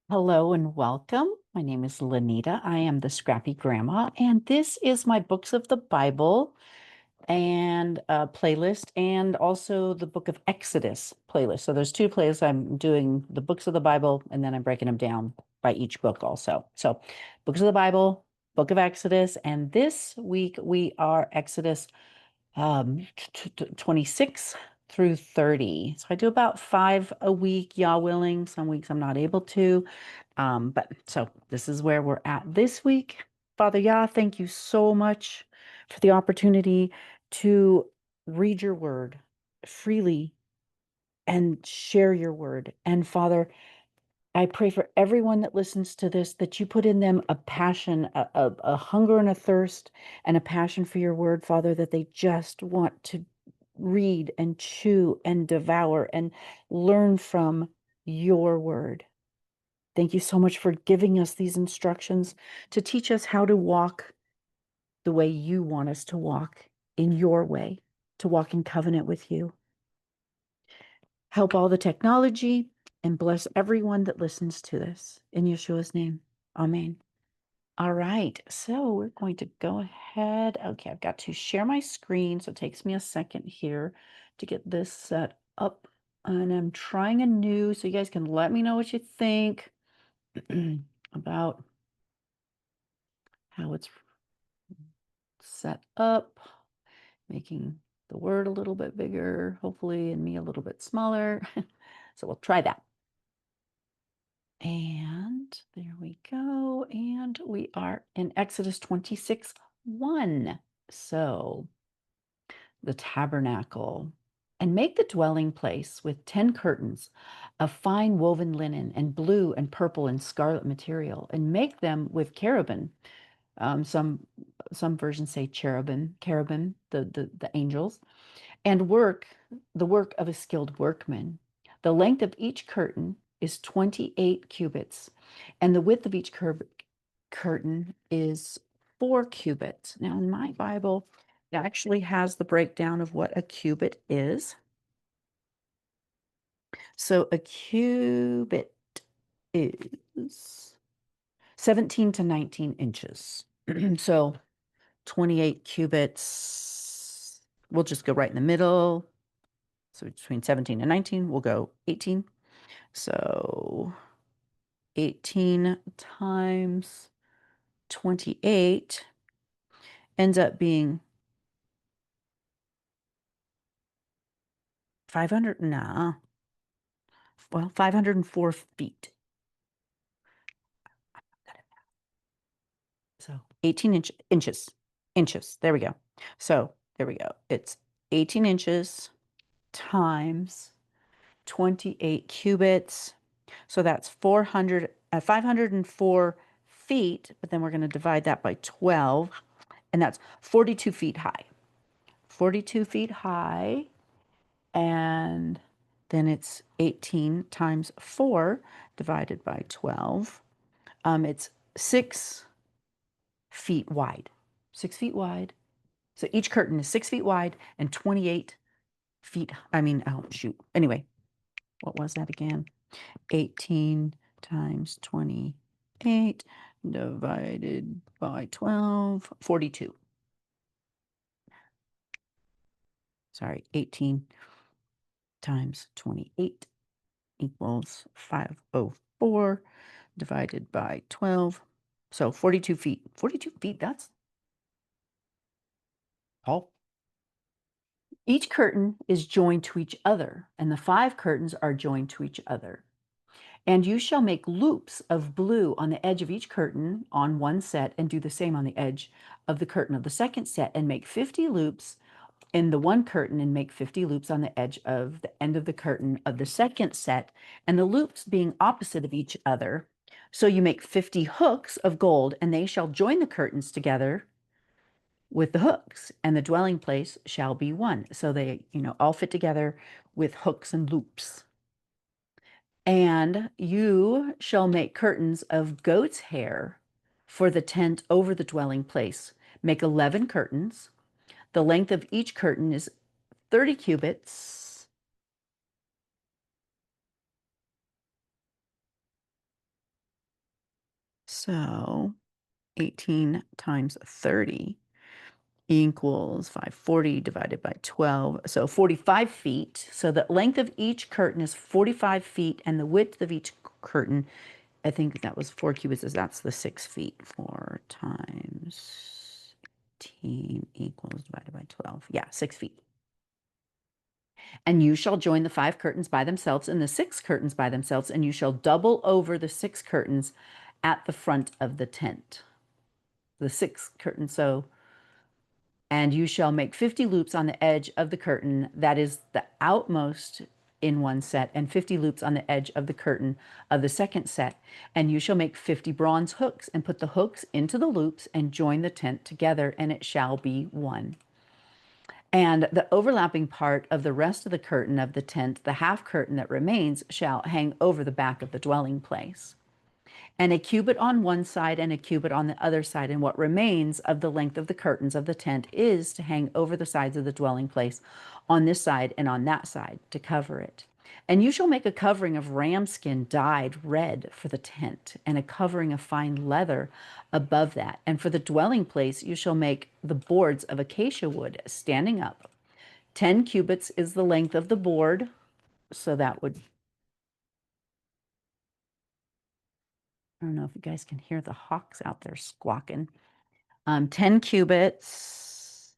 Hello and welcome. My name is Lanita. I am the Scrappy Grandma, and this is my Books of the Bible and playlist, and also the Book of Exodus playlist. So there's two playlists. I'm doing the Books of the Bible, and then I'm breaking them down by each book also. So Books of the Bible, Book of Exodus, and this week we are Exodus 26 through 30. So I do about 5 a week, Yah willing. Some weeks I'm not able to. But so this is where we're at this week. Father Yah, thank you so much for the opportunity to read your word freely and share your word. And Father, I pray for everyone that listens to this that you put in them a passion, a hunger and a thirst and a passion for your word, Father, that they just want to read and chew and devour and learn from your word. Thank you so much for giving us these instructions to teach us how to walk the way you want us to walk in your way, to walk in covenant with you. Help all the technology and bless everyone that listens to this. In Yeshua's name, amen. All right, so we're going to go ahead. Okay, I've got to share my screen, so it takes me a second here to get this set up. And I'm trying a new, so you guys can let me know what you think about how it's set up, making the word a little bit bigger, hopefully, and me a little bit smaller. So we'll try that. And there we go. And we are in Exodus 26:1. So the tabernacle. And make the dwelling place with 10 curtains of fine woven linen and blue and purple and scarlet material, and make them with cherubim. Some versions say cherubim, the angels, and work the work of a skilled workman. The length of each curtain is 28 cubits, and the width of each curtain is 4 cubits. Now, in my Bible, it actually has the breakdown of what a cubit is. So a cubit is 17 to 19 inches. So 28 cubits, we'll just go right in the middle. So between 17 and 19, we'll go 18. So 18 times 28 ends up being 500, nah, well, 504 feet. So 18 inches. There we go. So there we go. It's 18 inches times 28 cubits. So that's 504 feet, but then we're going to divide that by 12, and that's 42 feet high. 42 feet high, and then it's 18 times 4 divided by 12. It's 6 feet wide. 6 feet wide. So each curtain is 6 feet wide and 28 feet. Oh, shoot. Anyway, what was that again? 18 times 28 divided by 12, 42. Sorry, 18 times 28 equals 504 divided by 12. So 42 feet. 42 feet, that's tall. Each curtain is joined to each other, and the 5 curtains are joined to each other. And you shall make loops of blue on the edge of each curtain on one set, and do the same on the edge of the curtain of the second set, and make 50 loops in the one curtain, and make 50 loops on the edge of the end of the curtain of the second set, and the loops being opposite of each other. So you make 50 hooks of gold, and they shall join the curtains together with the hooks, and the dwelling place shall be one. So they, all fit together with hooks and loops. And you shall make curtains of goat's hair for the tent over the dwelling place. Make 11 curtains. The length of each curtain is 30 cubits. So 18 times 30 equals 540 divided by 12. So 45 feet. So the length of each curtain is 45 feet, and the width of each curtain, I think that was 4 cubits, is that's the 6 feet. 4 times 18 equals divided by 12. Yeah, 6 feet. And you shall join the 5 curtains by themselves and the 6 curtains by themselves, and you shall double over the 6 curtains at the front of the tent. The 6 curtains, so, and you shall make 50 loops on the edge of the curtain that is the outmost in one set, and 50 loops on the edge of the curtain of the second set. And you shall make 50 bronze hooks, and put the hooks into the loops, and join the tent together, and it shall be one. And the overlapping part of the rest of the curtain of the tent, the half curtain that remains, shall hang over the back of the dwelling place. And a cubit on one side and a cubit on the other side. And what remains of the length of the curtains of the tent is to hang over the sides of the dwelling place on this side and on that side to cover it. And you shall make a covering of ram skin dyed red for the tent, and a covering of fine leather above that. And for the dwelling place, you shall make the boards of acacia wood standing up. 10 cubits is the length of the board. So that would, I don't know if you guys can hear the hawks out there squawking. 10 cubits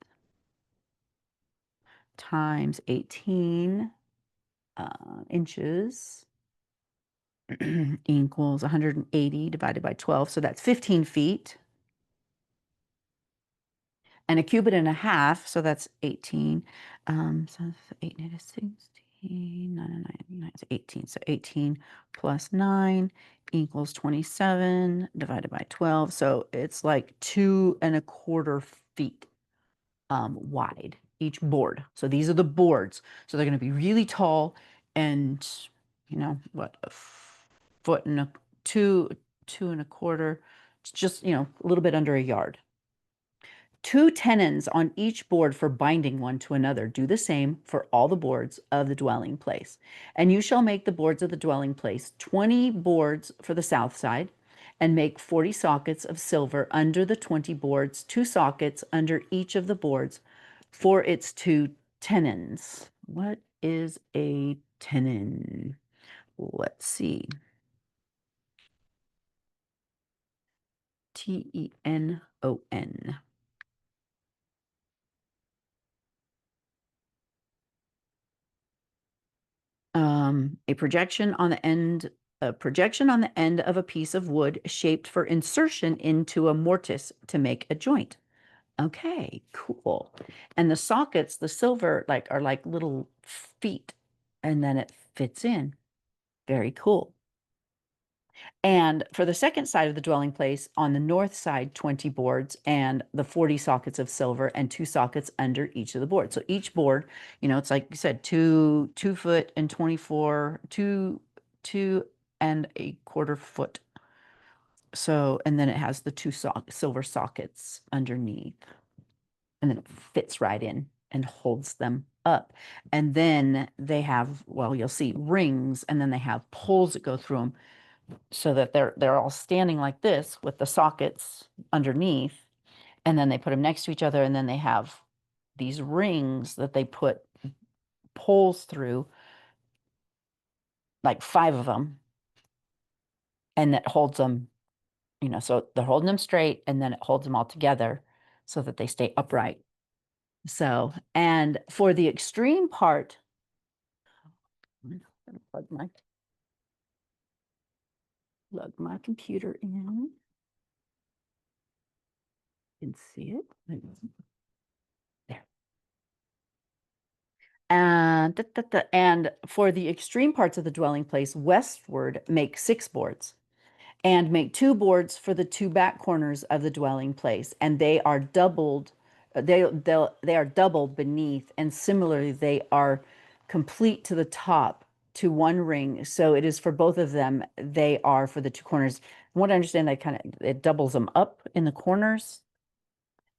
times 18 inches equals 180 divided by 12. So that's 15 feet. And a cubit and a half, so that's 18. So 8 is 16, 9 is 18. So 18 plus 9 equals 27 divided by 12. So it's like 2¼ feet wide, each board. So these are the boards. So they're going to be really tall and, what, a foot and a two and a quarter, just, a little bit under a yard. 2 tenons on each board for binding one to another. Do the same for all the boards of the dwelling place. And you shall make the boards of the dwelling place 20 boards for the south side, and make 40 sockets of silver under the 20 boards, 2 sockets under each of the boards for its 2 tenons. What is a tenon? Let's see. Tenon. A projection on the end of a piece of wood shaped for insertion into a mortise to make a joint. Okay, cool. And the sockets, the silver, are like little feet, and then it fits in. Very cool. And for the second side of the dwelling place, on the north side, 20 boards and the 40 sockets of silver, and 2 sockets under each of the boards. So each board, it's like you said, 2 foot and 24, 2¼ foot. So, and then it has the 2 silver sockets underneath, and then it fits right in and holds them up. And then they have, well, you'll see rings, and then they have poles that go through them, so that they're all standing like this with the sockets underneath, and then they put them next to each other, and then they have these rings that they put poles through, like 5 of them, and that holds them, so they're holding them straight, and then it holds them all together so that they stay upright. So, and for the extreme part, I'm gonna plug my computer in. You can see it. There. And for the extreme parts of the dwelling place westward, make 6 boards, and make 2 boards for the 2 back corners of the dwelling place, and they are doubled. They are double beneath, and similarly they are complete to the top to 1 ring. So it is for both of them. They are for the 2 corners. From what I understand, it doubles them up in the corners.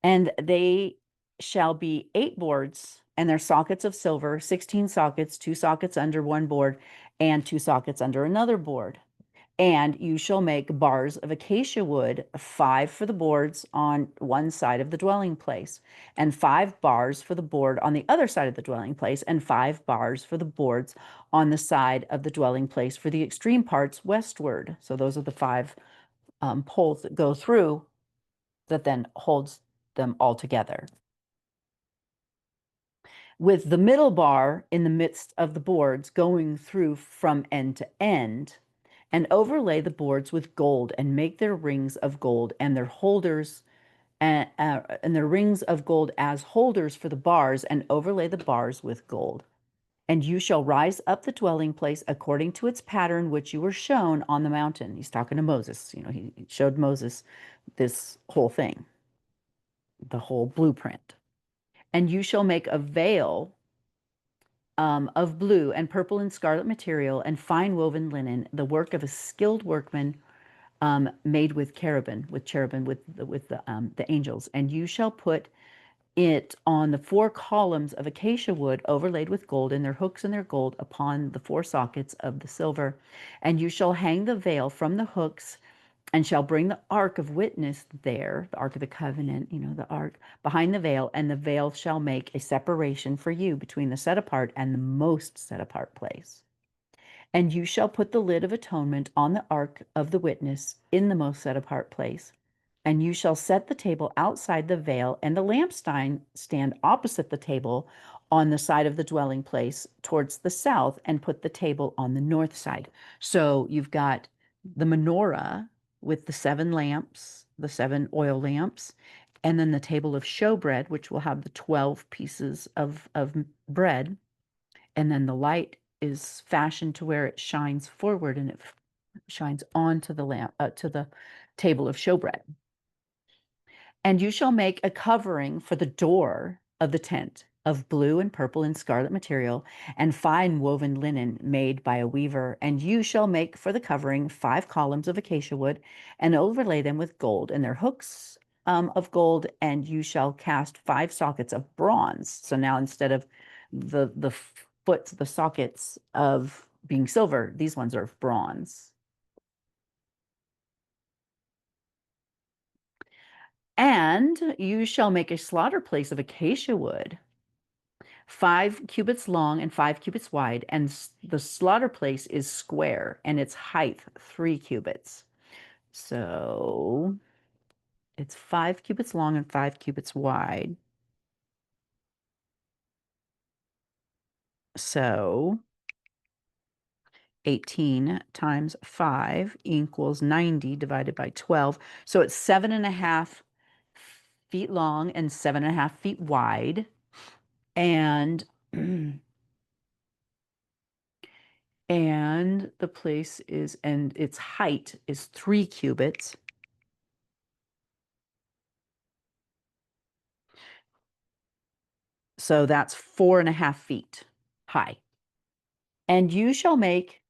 And they shall be 8 boards, and their sockets of silver, 16 sockets, 2 sockets under one board, and 2 sockets under another board. And you shall make bars of acacia wood, 5 for the boards on one side of the dwelling place, and 5 bars for the board on the other side of the dwelling place, and 5 bars for the boards on the side of the dwelling place for the extreme parts westward. So those are the 5 poles that go through that then holds them all together. With the middle bar in the midst of the boards going through from end to end, and overlay the boards with gold and make their rings of gold and their holders and their rings of gold as holders for the bars, and overlay the bars with gold. And you shall rise up the dwelling place according to its pattern which you were shown on the mountain. He's talking to Moses. You know, he showed Moses this whole thing, the whole blueprint. And you shall make a veil of blue and purple and scarlet material and fine woven linen, the work of a skilled workman, made with cherubim, with the angels. And you shall put it on the 4 columns of acacia wood overlaid with gold, and their hooks and their gold upon the 4 sockets of the silver. And you shall hang the veil from the hooks, and shall bring the ark of witness there, the ark of the covenant, you know, the ark, behind the veil, and the veil shall make a separation for you between the set apart and the most set apart place. And you shall put the lid of atonement on the ark of the witness in the most set apart place. And you shall set the table outside the veil, and the lampstand stand opposite the table on the side of the dwelling place towards the south, and put the table on the north side. So you've got the menorah with the 7 lamps, the 7 oil lamps, and then the table of showbread, which will have the 12 pieces of bread. And then the light is fashioned to where it shines forward, and it shines onto the lamp, to the table of showbread. And you shall make a covering for the door of the tent of blue and purple and scarlet material, and fine woven linen made by a weaver. And you shall make for the covering 5 columns of acacia wood, and overlay them with gold, and their hooks of gold. And you shall cast 5 sockets of bronze. So now, instead of the sockets of being silver, these ones are bronze. And you shall make a slaughter place of acacia wood, 5 cubits long and 5 cubits wide, and the slaughter place is square, and its height 3 cubits. So it's 5 cubits long and 5 cubits wide. So 18 times 5 equals 90 divided by 12. So it's 7.5 feet long and 7.5 feet wide. And and the place is, and its height is 3 cubits. So that's 4.5 feet high. And you shall make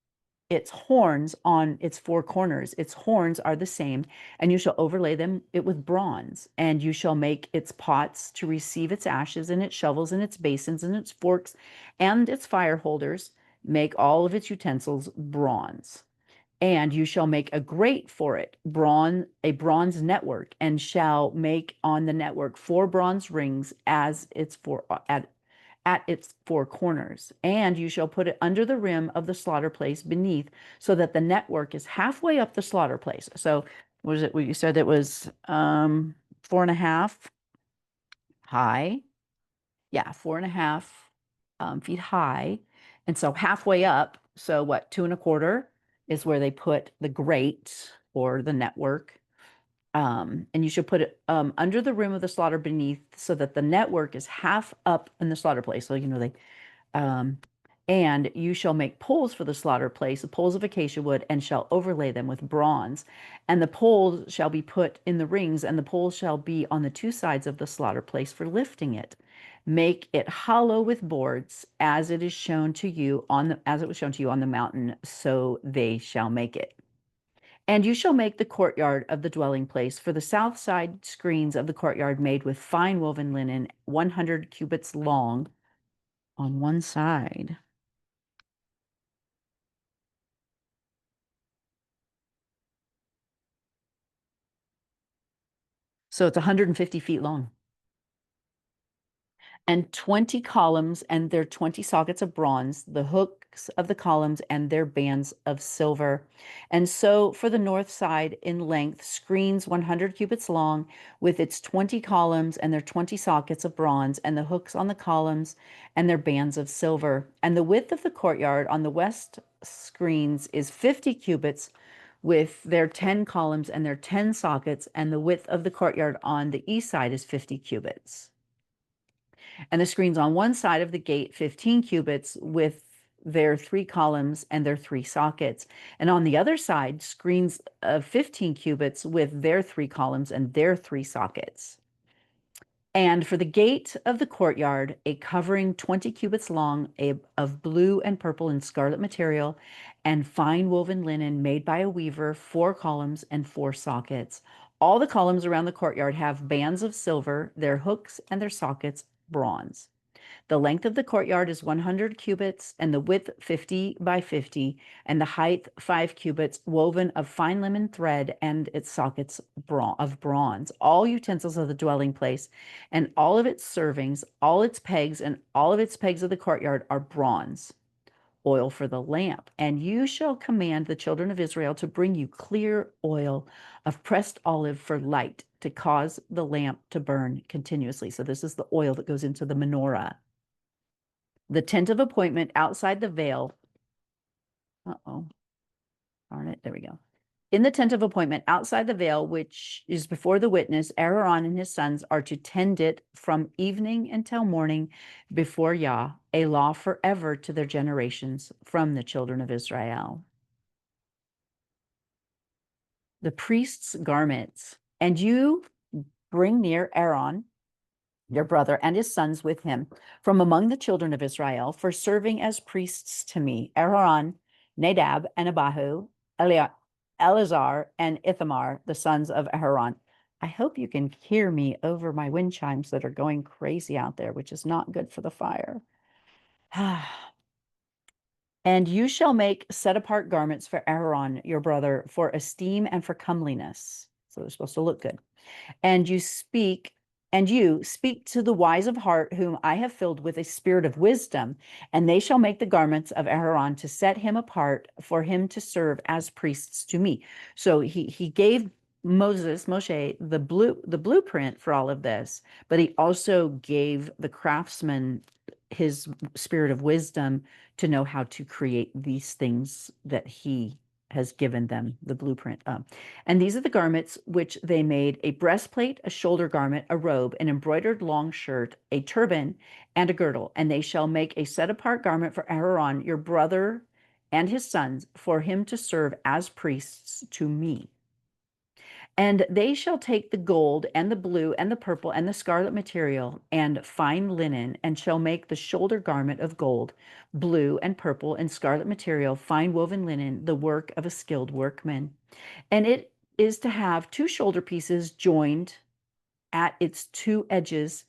its horns on its 4 corners. Its horns are the same, and you shall overlay them it with bronze. And you shall make its pots to receive its ashes, and its shovels, and its basins, and its forks, and its fire holders. Make all of its utensils bronze. And you shall make a grate for it, a bronze network, and shall make on the network 4 bronze rings as its at its 4 corners. And you shall put it under the rim of the slaughter place beneath, so that the network is halfway up the slaughter place. So was it? You said it was 4.5 high. Yeah, 4.5 feet high. And so halfway up, so what, 2.25 is where they put the grate or the network. And you should put it under the rim of the slaughter beneath, so that the network is half up in the slaughter place. So, you know, um, and you shall make poles for the slaughter place, the poles of acacia wood, and shall overlay them with bronze. And the poles shall be put in the rings, and the poles shall be on the 2 sides of the slaughter place for lifting it. Make it hollow with boards, as it is shown to you as it was shown to you on the mountain, so they shall make it. And you shall make the courtyard of the dwelling place for the south side screens of the courtyard made with fine woven linen, 100 cubits long on one side. So it's 150 feet long. And 20 columns and their 20 sockets of bronze, the hooks of the columns and their bands of silver. And so for the north side in length, screens 100 cubits long with its 20 columns and their 20 sockets of bronze and the hooks on the columns and their bands of silver. And the width of the courtyard on the west screens is 50 cubits with their 10 columns and their 10 sockets, and the width of the courtyard on the east side is 50 cubits. And the screens on one side of the gate, 15 cubits with their 3 columns and their 3 sockets. And on the other side, screens of 15 cubits with their 3 columns and their 3 sockets. And for the gate of the courtyard, a covering 20 cubits long of blue and purple and scarlet material and fine woven linen made by a weaver, 4 columns and 4 sockets. All the columns around the courtyard have bands of silver, their hooks and their sockets bronze. The length of the courtyard is 100 cubits, and the width 50 by 50, and the height 5 cubits, woven of fine linen thread and its sockets of bronze. All utensils of the dwelling place and all of its servings, all its pegs, and all of its pegs of the courtyard are bronze. Oil for the lamp. And you shall command the children of Israel to bring you clear oil of pressed olive for light, to cause the lamp to burn continuously. So this is the oil that goes into the menorah. The tent of appointment outside the veil. Uh-oh. Darn it. There we go. In the tent of appointment outside the veil, which is before the witness, Aaron and his sons are to tend it from evening until morning before Yah, a law forever to their generations from the children of Israel. The priest's garments. And you bring near Aaron, your brother, and his sons with him from among the children of Israel for serving as priests to me, Aaron, Nadab, and Abihu, Eleazar, and Ithamar, the sons of Aaron. I hope you can hear me over my wind chimes that are going crazy out there, which is not good for the fire. And you shall make set apart garments for Aaron, your brother, for esteem and for comeliness. So they're supposed to look good. And you speak to the wise of heart, whom I have filled with a spirit of wisdom, and they shall make the garments of Aaron to set him apart for him to serve as priests to me. So he gave Moshe, the blueprint for all of this, but he also gave the craftsman his spirit of wisdom to know how to create these things that he has given them the blueprint of. And these are the garments which they made: a breastplate, a shoulder garment, a robe, an embroidered long shirt, a turban, and a girdle. And they shall make a set apart garment for Aaron, your brother, and his sons, for him to serve as priests to me. And they shall take the gold and the blue and the purple and the scarlet material and fine linen, and shall make the shoulder garment of gold, blue and purple and scarlet material, fine woven linen, the work of a skilled workman. And it is to have 2 shoulder pieces joined at its 2 edges,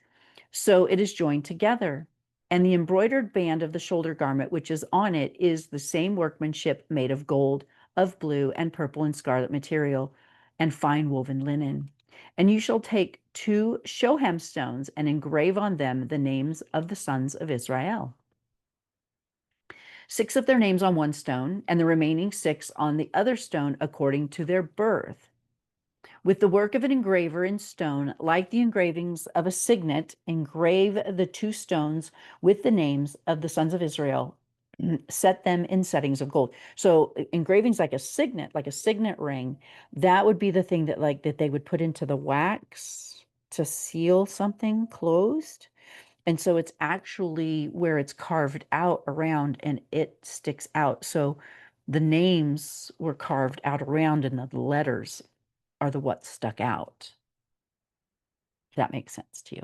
so it is joined together. And the embroidered band of the shoulder garment, which is on it, is the same workmanship, made of gold, of blue and purple and scarlet material, and fine woven linen. And you shall take 2 shoham stones and engrave on them the names of the sons of Israel. 6 of their names on one stone, and the remaining 6 on the other stone, according to their birth. With the work of an engraver in stone, like the engravings of a signet, engrave the 2 stones with the names of the sons of Israel. Set them in settings of gold. So engravings like a signet ring, that would be the thing that they would put into the wax to seal something closed. And so it's actually where it's carved out around and it sticks out. So the names were carved out around and the letters are the what stuck out. If that makes sense to you.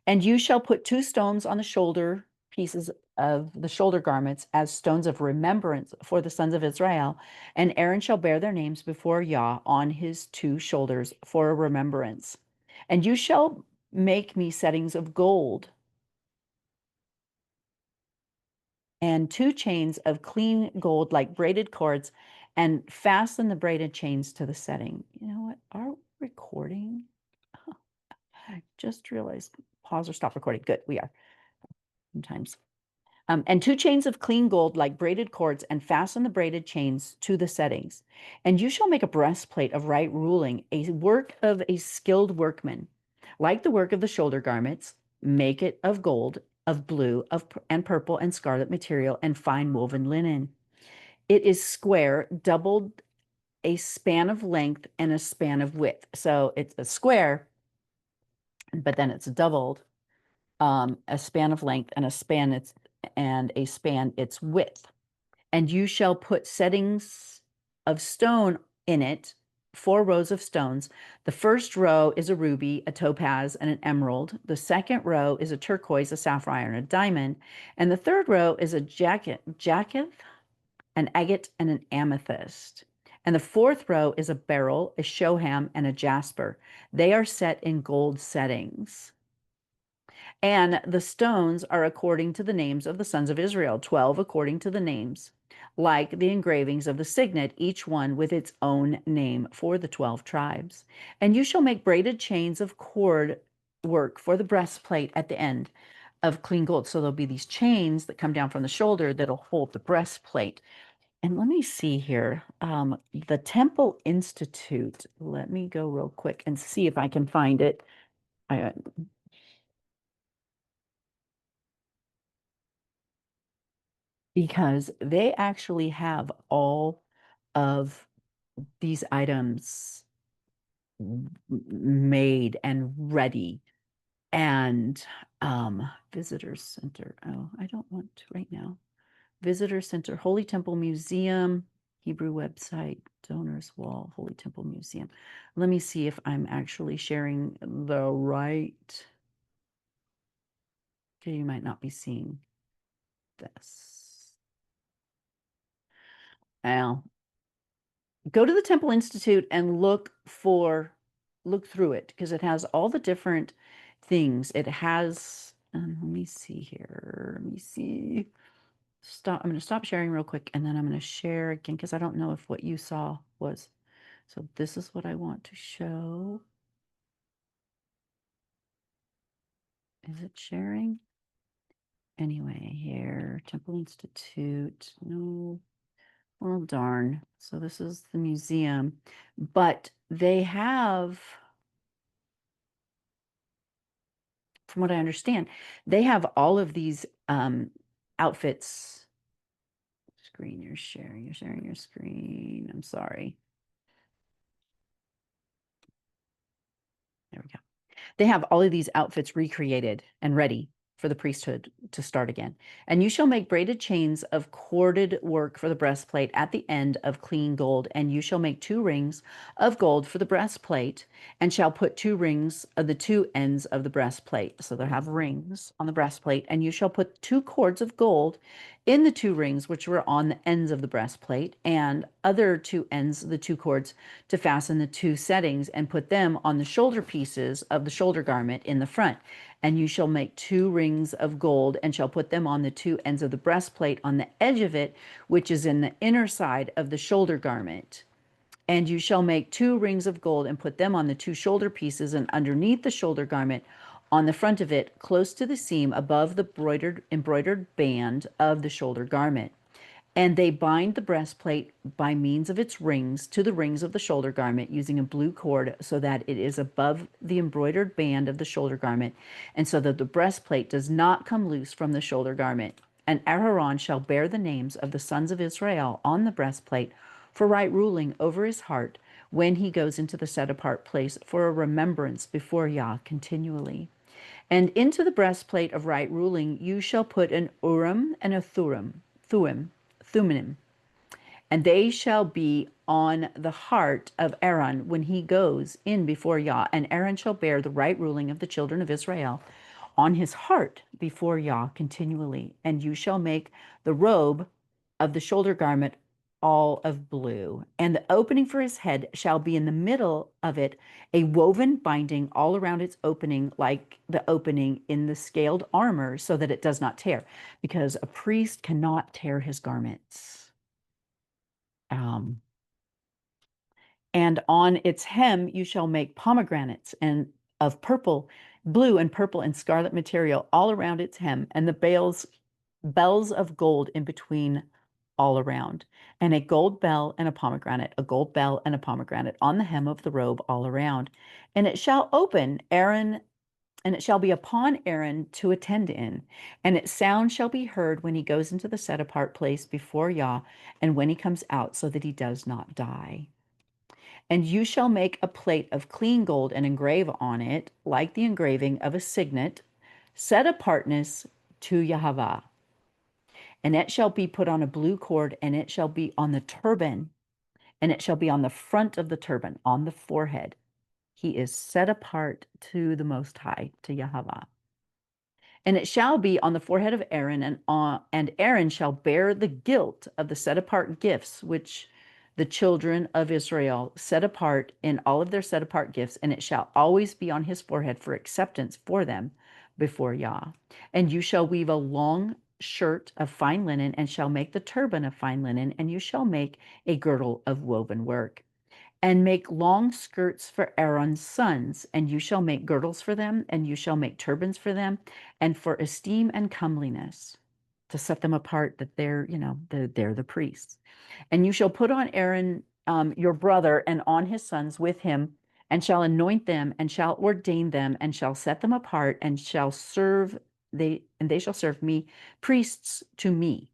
And you shall put 2 stones on the shoulder pieces of the shoulder garments as stones of remembrance for the sons of Israel. And Aaron shall bear their names before Yah on his 2 shoulders for a remembrance. And you shall make me settings of gold and 2 chains of clean gold like braided cords, and fasten the braided chains to the setting. You know what? Our recording. Just realized, pause or stop recording. Good, we are sometimes. And 2 chains of clean gold, like braided cords, and fasten the braided chains to the settings. And you shall make a breastplate of right ruling, a work of a skilled workman, like the work of the shoulder garments. Make it of gold, of blue, and purple and scarlet material, and fine woven linen. It is square, doubled, a span of length and a span of width. So it's a square, but then it's doubled, a span of length and a span its width. And you shall put settings of stone in it, 4 rows of stones. The first row is a ruby, a topaz, and an emerald. The second row is a turquoise, a sapphire, and a diamond. And the third row is a jacinth, an agate, and an amethyst. And the fourth row is a beryl, a shoham, and a jasper. They are set in gold settings. And the stones are according to the names of the sons of Israel, 12 according to the names, like the engravings of the signet, each one with its own name for the 12 tribes. And you shall make braided chains of cord work for the breastplate at the end of clean gold. So there'll be these chains that come down from the shoulder that'll hold the breastplate. And let me see here. The Temple Institute. Let me go real quick and see if I can find it. I, because they actually have all of these items made and ready. And visitor center. Oh, I don't want to right now. Visitor center, Holy Temple Museum, Hebrew website, donors wall, Holy Temple Museum. Let me see if I'm actually sharing the right. Okay, you might not be seeing this. Now, go to the Temple Institute and look through it because it has all the different things. It has, let me see here. Let me see. I'm going to stop sharing real quick and then I'm going to share again because I don't know if what you saw was. So this is what I want to show. Is it sharing? Anyway, here, Temple Institute. No. Well, darn. So this is the museum, but they have, from what I understand, they have all of these outfits. Screen, you're sharing your screen. I'm sorry. There we go. They have all of these outfits recreated and ready for the priesthood to start again. And you shall make braided chains of corded work for the breastplate at the end of clean gold. And you shall make 2 rings of gold for the breastplate, and shall put 2 rings of the 2 ends of the breastplate. So they'll have rings on the breastplate, and you shall put 2 cords of gold in the 2 rings which were on the ends of the breastplate, and other 2 ends of the 2 cords to fasten the 2 settings, and put them on the shoulder pieces of the shoulder garment in the front. And you shall make 2 rings of gold, and shall put them on the 2 ends of the breastplate on the edge of it, which is in the inner side of the shoulder garment. And you shall make 2 rings of gold, and put them on the 2 shoulder pieces, and underneath the shoulder garment on the front of it, close to the seam above the embroidered band of the shoulder garment. And they bind the breastplate by means of its rings to the rings of the shoulder garment using a blue cord, so that it is above the embroidered band of the shoulder garment, and so that the breastplate does not come loose from the shoulder garment. And Aaron shall bear the names of the sons of Israel on the breastplate for right ruling over his heart when he goes into the set apart place for a remembrance before Yah continually. And into the breastplate of right ruling you shall put an Urim and a Thummim, and they shall be on the heart of Aaron when he goes in before Yah. And Aaron shall bear the right ruling of the children of Israel on his heart before Yah continually. And you shall make the robe of the shoulder garment all of blue. And the opening for his head shall be in the middle of it, a woven binding all around its opening, like the opening in the scaled armor, so that it does not tear, because a priest cannot tear his garments. And on its hem you shall make pomegranates, and of purple, blue and purple and scarlet material all around its hem, and the bells of gold in between all around, and a gold bell and a pomegranate, a gold bell and a pomegranate on the hem of the robe all around. And it shall open Aaron, and it shall be upon Aaron to attend in, and its sound shall be heard when he goes into the set apart place before Yah, and when he comes out, so that he does not die. And you shall make a plate of clean gold and engrave on it, like the engraving of a signet, set apartness to Yahweh. And it shall be put on a blue cord, and it shall be on the turban, and it shall be on the front of the turban, on the forehead. He is set apart to the Most High, to Yahweh. And it shall be on the forehead of Aaron, and Aaron shall bear the guilt of the set apart gifts which the children of Israel set apart in all of their set apart gifts, and it shall always be on his forehead for acceptance for them before Yah. And you shall weave a long shirt of fine linen, and shall make the turban of fine linen, and you shall make a girdle of woven work. And make long skirts for Aaron's sons, and you shall make girdles for them, and you shall make turbans for them, and for esteem and comeliness, to set them apart, that they're the priests. And you shall put on Aaron, your brother, and on his sons with him, and shall anoint them, and shall ordain them, and shall set them apart, and they shall serve me, priests to me,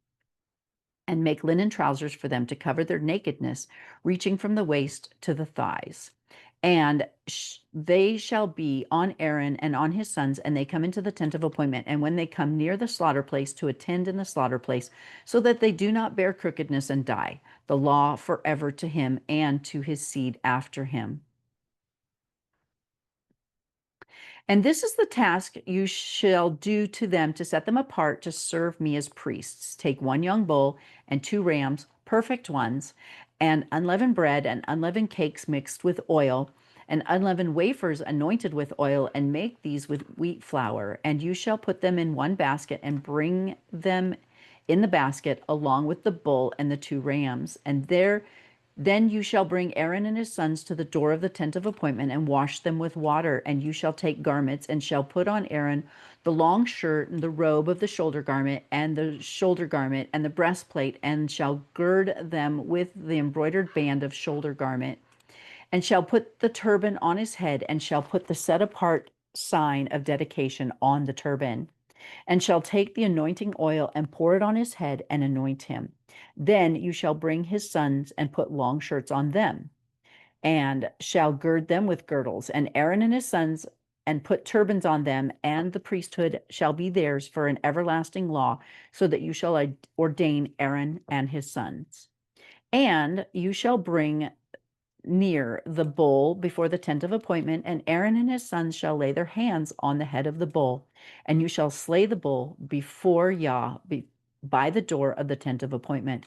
and make linen trousers for them to cover their nakedness, reaching from the waist to the thighs. And they shall be on Aaron and on his sons, and they come into the tent of appointment. And when they come near the slaughter place, to attend in the slaughter place, so that they do not bear crookedness and die, the law forever to him and to his seed after him. And this is the task you shall do to them to set them apart to serve me as priests. Take one young bull and 2 rams, perfect ones, and unleavened bread and unleavened cakes mixed with oil, and unleavened wafers anointed with oil, and make these with wheat flour. And you shall put them in one basket and bring them in the basket along with the bull and the 2 rams. And then you shall bring Aaron and his sons to the door of the tent of appointment and wash them with water. And you shall take garments and shall put on Aaron the long shirt and the robe of the shoulder garment and the shoulder garment and the breastplate, and shall gird them with the embroidered band of shoulder garment, and shall put the turban on his head, and shall put the set apart sign of dedication on the turban, and shall take the anointing oil and pour it on his head and anoint him. Then you shall bring his sons and put long shirts on them, and shall gird them with girdles, and Aaron and his sons, and put turbans on them, and the priesthood shall be theirs for an everlasting law, so that you shall ordain Aaron and his sons. And you shall bring near the bull before the tent of appointment, and Aaron and his sons shall lay their hands on the head of the bull, and you shall slay the bull before Yah by the door of the tent of appointment,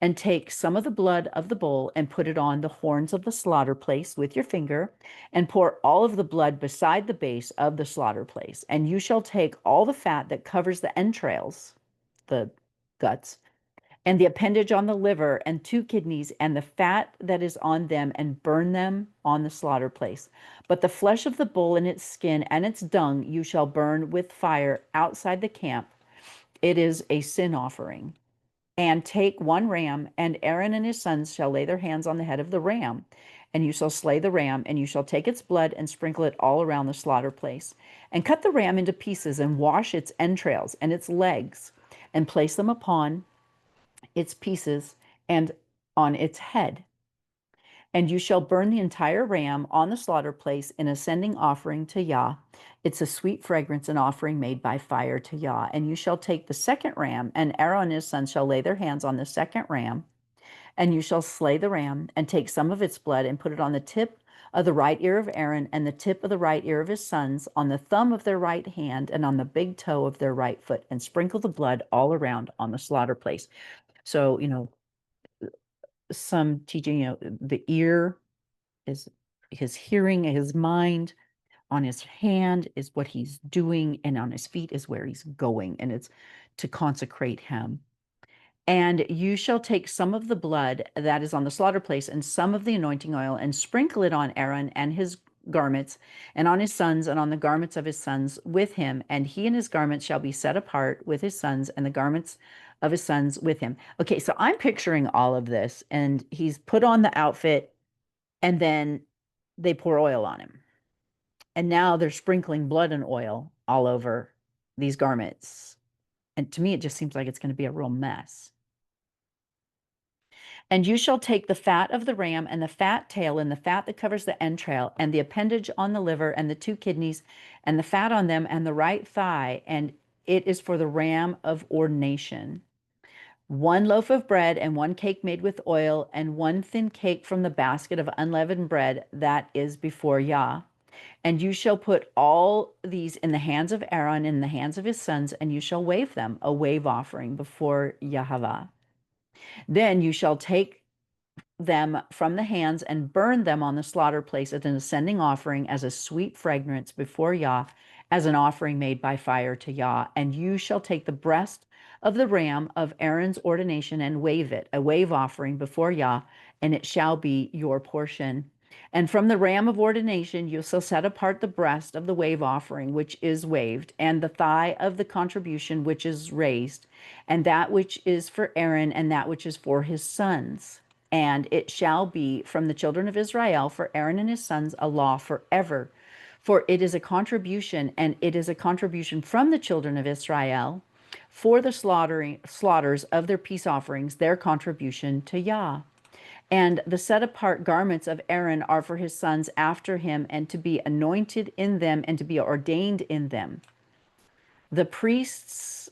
and take some of the blood of the bull and put it on the horns of the slaughter place with your finger, and pour all of the blood beside the base of the slaughter place. And you shall take all the fat that covers the entrails, the guts, and the appendage on the liver, and 2 kidneys, and the fat that is on them, and burn them on the slaughter place. But the flesh of the bull and its skin and its dung you shall burn with fire outside the camp. It is a sin offering. And take 1 ram, and Aaron and his sons shall lay their hands on the head of the ram, and you shall slay the ram, and you shall take its blood and sprinkle it all around the slaughter place, and cut the ram into pieces, and wash its entrails and its legs, and place them upon its pieces and on its head. And you shall burn the entire ram on the slaughter place in ascending offering to Yah. It's a sweet fragrance, an offering made by fire to Yah. And you shall take the second ram, and Aaron and his sons shall lay their hands on the second ram, and you shall slay the ram, and take some of its blood, and put it on the tip of the right ear of Aaron, and the tip of the right ear of his sons, on the thumb of their right hand, and on the big toe of their right foot, and sprinkle the blood all around on the slaughter place. So, some teaching, the ear is his hearing, his mind, on his hand is what he's doing, and on his feet is where he's going, and it's to consecrate him. And you shall take some of the blood that is on the slaughter place and some of the anointing oil, and sprinkle it on Aaron and his garments, and on his sons, and on the garments of his sons with him. And he and his garments shall be set apart with his sons, and the garments of his sons with him. Okay, so I'm picturing all of this, and he's put on the outfit, and then they pour oil on him. And now they're sprinkling blood and oil all over these garments. And to me, it just seems like it's going to be a real mess. And you shall take the fat of the ram and the fat tail and the fat that covers the entrail and the appendage on the liver and the two kidneys and the fat on them and the right thigh. And it is for the ram of ordination. One loaf of bread and one cake made with oil and one thin cake from the basket of unleavened bread that is before Yah. And you shall put all these in the hands of Aaron, in the hands of his sons, and you shall wave them a wave offering before Yahweh. Then you shall take them from the hands and burn them on the slaughter place as an ascending offering, as a sweet fragrance before Yah, as an offering made by fire to Yah. And you shall take the breast of the ram of Aaron's ordination and wave it, a wave offering before Yah, and it shall be your portion. And from the ram of ordination you shall set apart the breast of the wave offering, which is waved, and the thigh of the contribution, which is raised, and that which is for Aaron, and that which is for his sons. And it shall be from the children of Israel for Aaron and his sons a law forever. For it is a contribution, and it is a contribution from the children of Israel for the slaughters of their peace offerings, their contribution to Yah. And the set apart garments of Aaron are for his sons after him, and to be anointed in them, and to be ordained in them. The priests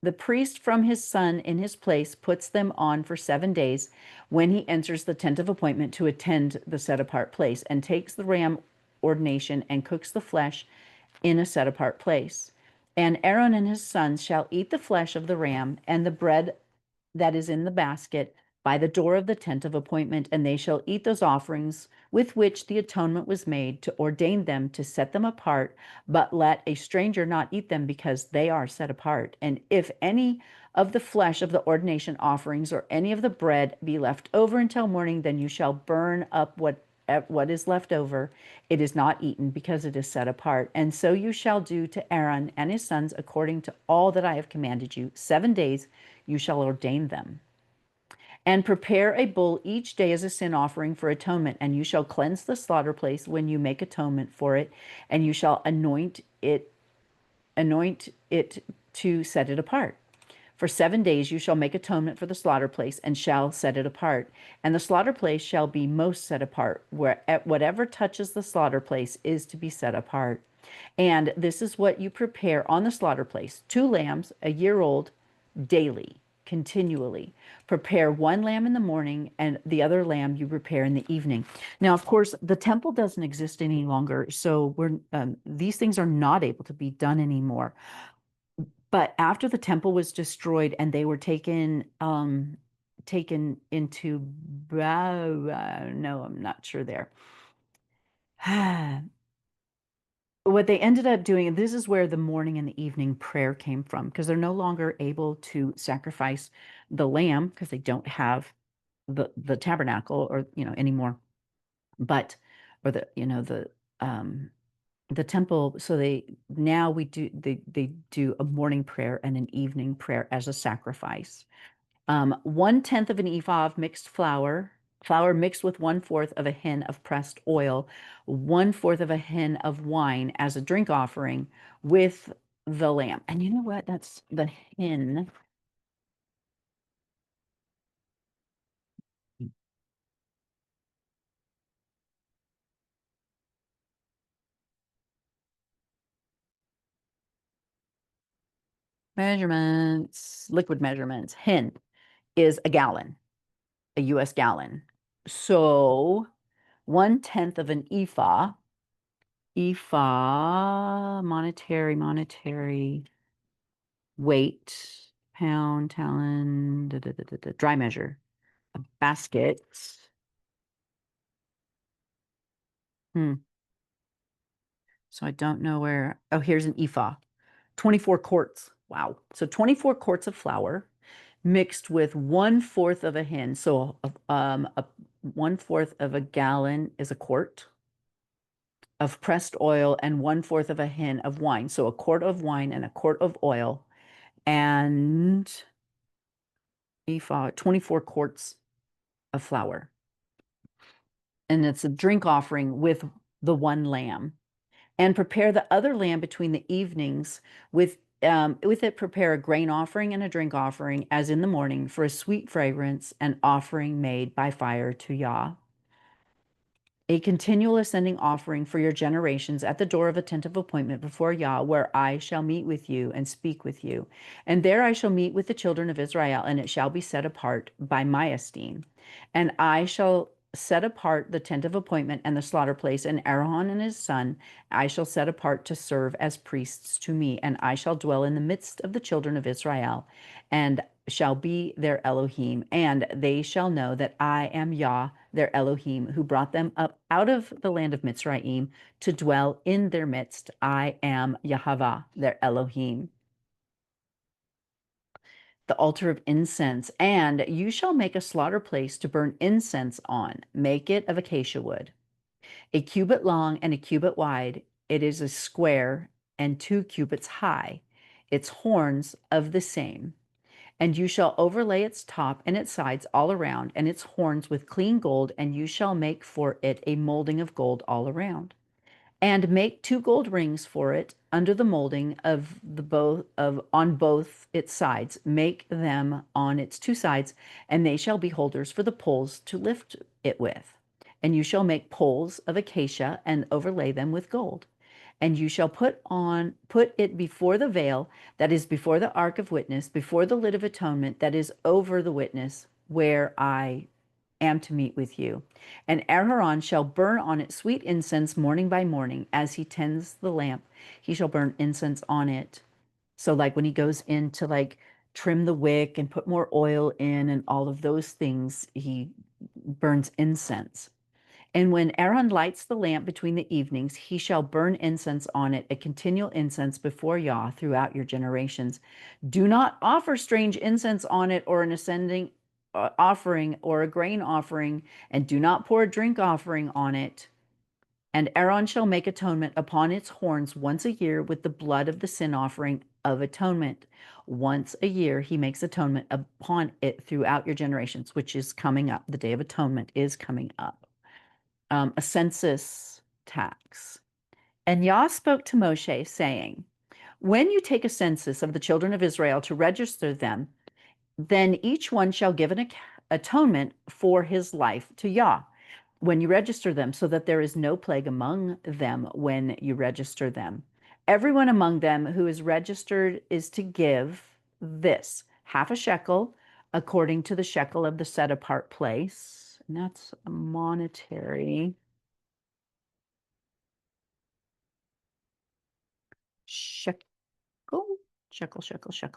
The priest from his son in his place puts them on for 7 days when he enters the tent of appointment to attend the set apart place, and takes the ram ordination and cooks the flesh in a set apart place. And Aaron and his sons shall eat the flesh of the ram and the bread that is in the basket by the door of the tent of appointment, and they shall eat those offerings with which the atonement was made, to ordain them, to set them apart. But let a stranger not eat them, because they are set apart. And if any of the flesh of the ordination offerings or any of the bread be left over until morning, then you shall burn up what is left over. It is not eaten, because it is set apart. And so you shall do to Aaron and his sons according to all that I have commanded you. 7 days you shall ordain them. And prepare a bull each day as a sin offering for atonement. And you shall cleanse the slaughter place when you make atonement for it. And you shall anoint it to set it apart. For 7 days you shall make atonement for the slaughter place, and shall set it apart. And the slaughter place shall be most set apart. Whatever touches the slaughter place is to be set apart. And this is what you prepare on the slaughter place: 2 lambs, a year old, daily, continually. Prepare 1 lamb in the morning, and the other lamb you prepare in the evening. Now, of course, the temple doesn't exist any longer, so these things are not able to be done anymore. But after the temple was destroyed and they were taken into, no, I'm not sure there. What they ended up doing, and this is where the morning and the evening prayer came from, because they're no longer able to sacrifice the lamb because they don't have the tabernacle, or anymore, but or the temple. So they do a morning prayer and an evening prayer as a sacrifice. 1/10 of an ephah of mixed flour mixed with 1/4 of a hin of pressed oil, 1/4 of a hin of wine as a drink offering with the lamb. And you know what? That's the hin. Measurements, liquid measurements. Hin is a gallon, a US gallon. So 1/10 of an ephah, monetary weight, pound, talon, dry measure, a basket. Hmm. So I don't know where. Oh, here's an ephah. 24 quarts. Wow. So 24 quarts of flour mixed with 1/4 of a hin. So 1/4 of a gallon is a quart. of pressed oil and 1/4 of a hin of wine. So a quart of wine and a quart of oil and 24 quarts of flour. And it's a drink offering with the one lamb. And prepare the other lamb between the evenings with it prepare a grain offering and a drink offering as in the morning for a sweet fragrance, an offering made by fire to Yah. A continual ascending offering for your generations at the door of a tent of appointment before Yah, where I shall meet with you and speak with you. And there I shall meet with the children of Israel, and it shall be set apart by my esteem. And I shall set apart the tent of appointment and the slaughter place, and Aaron and his son I shall set apart to serve as priests to me, and I shall dwell in the midst of the children of Israel, and shall be their Elohim, and they shall know that I am Yah, their Elohim, who brought them up out of the land of Mitzrayim to dwell in their midst. I am Yahweh, their Elohim. The altar of incense, and you shall make a slaughter place to burn incense on. Make it of acacia wood, a cubit long and a cubit wide. It is a square and 2 cubits high. Its horns of the same. And you shall overlay its top and its sides all around, and its horns with clean gold, and you shall make for it a molding of gold all around. And make 2 gold rings for it under the molding of the both of on both its sides. Make them on its 2 sides, and they shall be holders for the poles to lift it with. And you shall make poles of acacia and overlay them with gold. And you shall put it before the veil that is before the ark of witness, before the lid of atonement that is over the witness, where I am to meet with you. And Aaron shall burn on it sweet incense morning by morning, as he tends the lamp. He shall burn incense on it. So like when he goes in to like trim the wick and put more oil in and all of those things, he burns incense. And when Aaron lights the lamp between the evenings, he shall burn incense on it, a continual incense before Yah throughout your generations. Do not offer strange incense on it, or an ascending offering, or a grain offering, and do not pour a drink offering on it. And Aaron shall make atonement upon its horns once a year with the blood of the sin offering of atonement. Once a year he makes atonement upon it throughout your generations, which is coming up. The Day of Atonement is coming up. A census tax. And Yah spoke to Moshe, saying, when you take a census of the children of Israel to register them, then each one shall give an atonement for his life to Yah when you register them, so that there is no plague among them when you register them. Everyone among them who is registered is to give this, half a shekel, according to the shekel of the set apart place. And that's monetary. Shekel, shekel. 20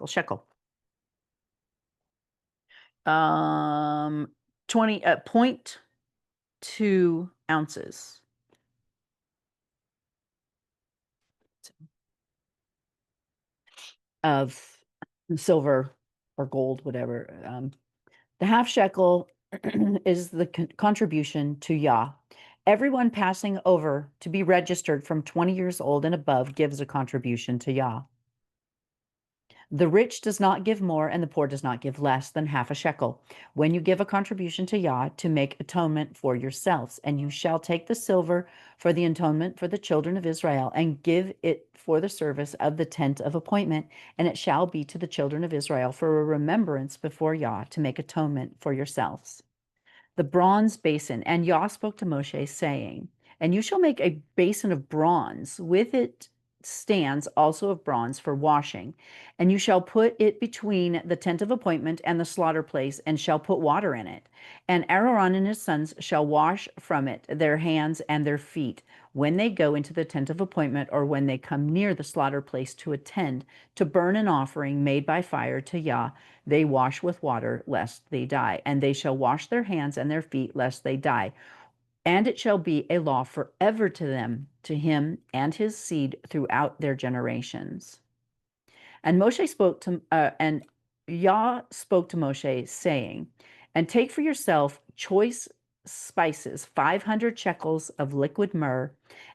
0.2 ounces of silver or gold, whatever. The half shekel is the contribution to Yah. Everyone passing over to be registered from 20 years old and above gives a contribution to Yah. The rich does not give more, and the poor does not give less than half a shekel, when you give a contribution to Yah to make atonement for yourselves. And you shall take the silver for the atonement for the children of Israel, and give it for the service of the tent of appointment, and it shall be to the children of Israel for a remembrance before Yah to make atonement for yourselves. The bronze basin. And Yah spoke to Moshe, saying, and you shall make a basin of bronze, with it stands also of bronze for washing. And you shall put it between the tent of appointment and the slaughter place, and shall put water in it. And Aaron and his sons shall wash from it their hands and their feet when they go into the tent of appointment, or when they come near the slaughter place to attend to burn an offering made by fire to Yah. They wash with water, lest they die. And they shall wash their hands and their feet, lest they die. And it shall be a law forever to them, to him and his seed throughout their generations. And Yah spoke to Moshe, saying, and take for yourself choice spices, 500 shekels of liquid myrrh,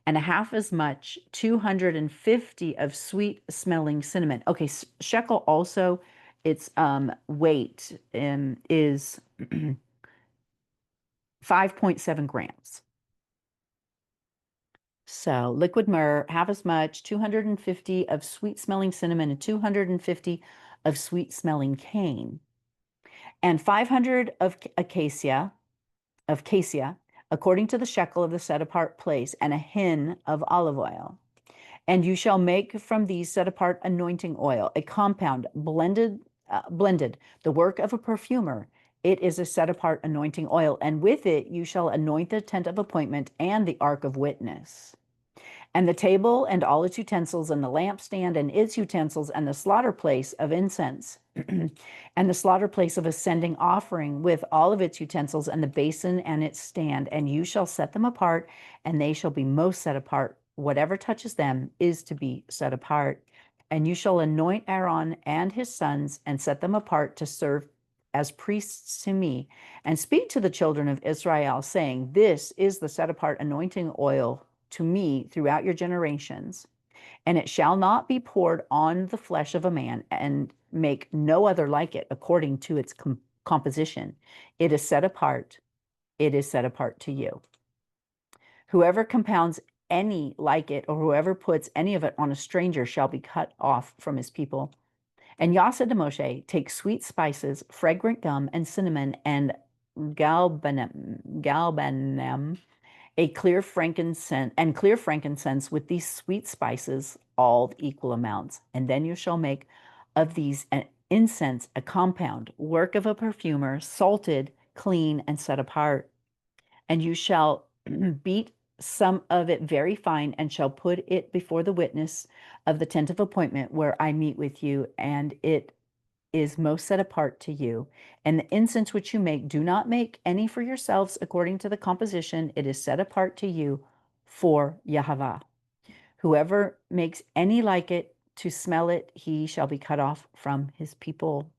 and a half as much, 250 of sweet smelling cinnamon. Okay, shekel also, its weight is 5.7 grams. So liquid myrrh, half as much, 250 of sweet smelling cinnamon, and 250 of sweet smelling cane, and 500 of cassia, according to the shekel of the set apart place, and a hin of olive oil. And you shall make from these set apart anointing oil, a compound blended, the work of a perfumer. It is a set apart anointing oil, and with it you shall anoint the tent of appointment and the ark of witness. And the table and all its utensils, and the lampstand and its utensils, and the slaughter place of incense, and the slaughter place of ascending offering with all of its utensils, and the basin and its stand. And you shall set them apart, and they shall be most set apart. Whatever touches them is to be set apart. And you shall anoint Aaron and his sons, and set them apart to serve as priests to me, and speak to the children of Israel, saying, This is the set apart anointing oil to me throughout your generations, and it shall not be poured on the flesh of a man, and make no other like it according to its composition. It is set apart. It is set apart to you. Whoever compounds any like it, or whoever puts any of it on a stranger, shall be cut off from his people. And Yah said to Moshe, Take sweet spices, fragrant gum, and cinnamon, and galbanum, a clear frankincense with these sweet spices, all equal amounts. And then you shall make of these an incense, a compound, work of a perfumer, salted, clean, and set apart. And you shall beat some of it very fine, and shall put it before the witness of the tent of appointment where I meet with you, and it is most set apart to you. And the incense which you make, do not make any for yourselves according to the composition. It is set apart to you for Yahweh. Whoever makes any like it to smell it, he shall be cut off from his people.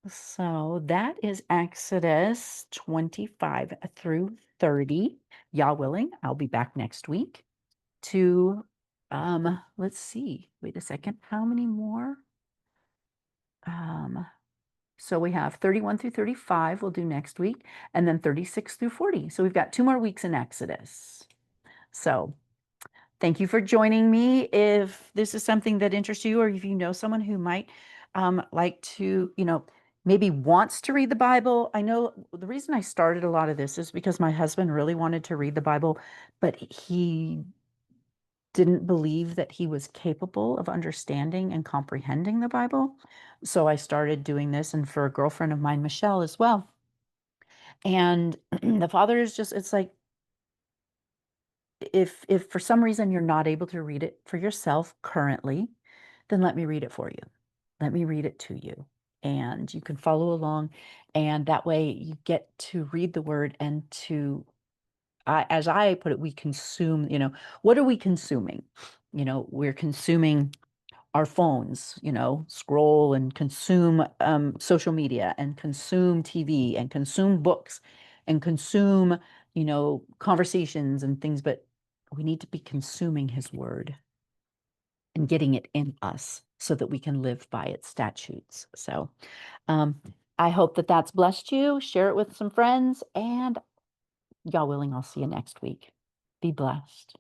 So that is Exodus 25 through 30. Yah willing, I'll be back next week to, let's see, wait a second, how many more? So we have 31 through 35 we'll do next week, and then 36 through 40. So we've got 2 more weeks in Exodus. So thank you for joining me. If this is something that interests you, or if you know someone who might like to, maybe wants to read the Bible. I know the reason I started a lot of this is because my husband really wanted to read the Bible, but he didn't believe that he was capable of understanding and comprehending the Bible. So I started doing this, and for a girlfriend of mine, Michelle, as well. And the Father is just, it's like, if for some reason you're not able to read it for yourself currently, then let me read it for you. Let me read it to you. And you can follow along. And that way you get to read the word, and to, as I put it, we consume, what are we consuming? We're consuming our phones, scroll and consume social media, and consume TV, and consume books, and consume, conversations and things. But we need to be consuming his word and getting it in us so that we can live by its statutes. So I hope that that's blessed you. Share it with some friends, and God willing, I'll see you next week. Be blessed.